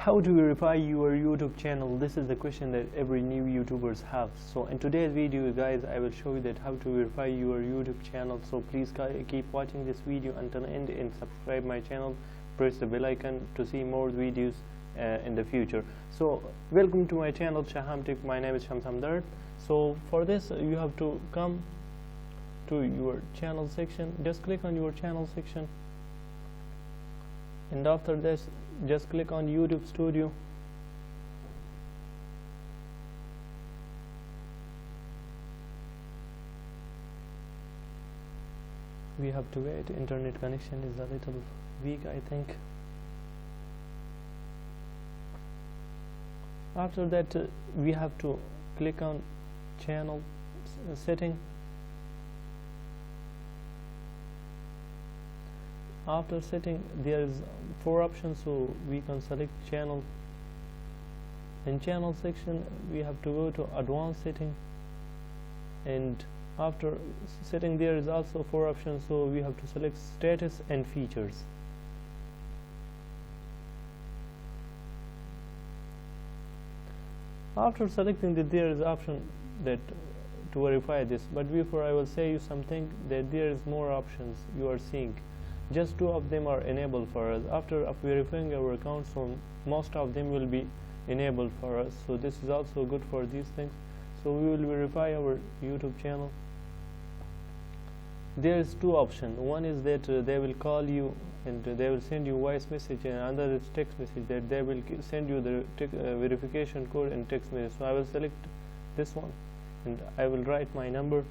How to verify your YouTube channel? This is the question that every new YouTubers have. So in today's video, guys, I will show you that how to verify your YouTube channel. So please keep watching this video until the end and subscribe my channel. Press the bell icon to see more videos in the future. So welcome to my channel Shaham Tech. My name is Shamsamdar. So for this you have to come to your channel section. Just click on your channel section, and after this just click on YouTube Studio. We have to wait, internet connection is a little weak, I think. After that we have to click on channel setting. After setting, there is 4 options, so we can select channel. In channel section we have to go to advanced setting, and after setting there is also 4 options, so we have to select status and features. After selecting that, there is option that to verify this, but before I will say you something, that there is more options you are seeing. Just 2 of them are enabled for us. After verifying our account, so most of them will be enabled for us, so this is also good for these things. So we will verify our YouTube channel. There is 2 options. One is that they will call you and they will send you voice message, and another is text message, that they will send you the verification code and text message. So I will select this one and I will write my number.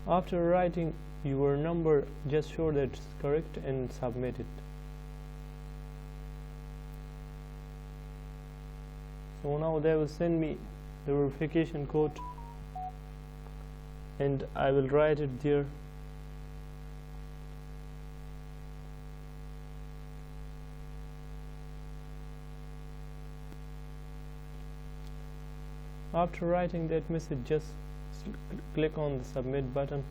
After writing your number, just show that it's correct and submit it. So now they will send me the verification code and I will write it there. After writing that message, just click on the submit button,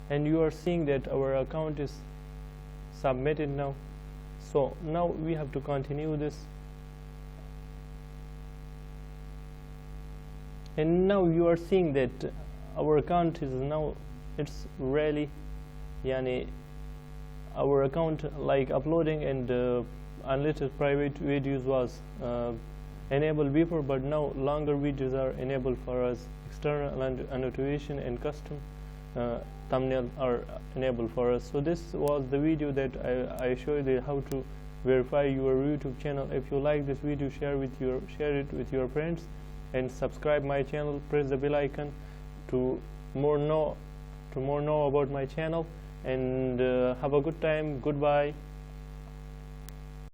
and you are seeing that our account is submitted now. So now we have to continue this, and now you are seeing that our account is now, it's really our account like uploading and unlimited private videos was enabled before, but now longer videos are enabled for us. External annotation and custom thumbnail are enabled for us. So this was the video that I showed you how to verify your YouTube channel. If you like this video, share it with your friends, and subscribe my channel. Press the bell icon to more know about my channel, and have a good time. Goodbye.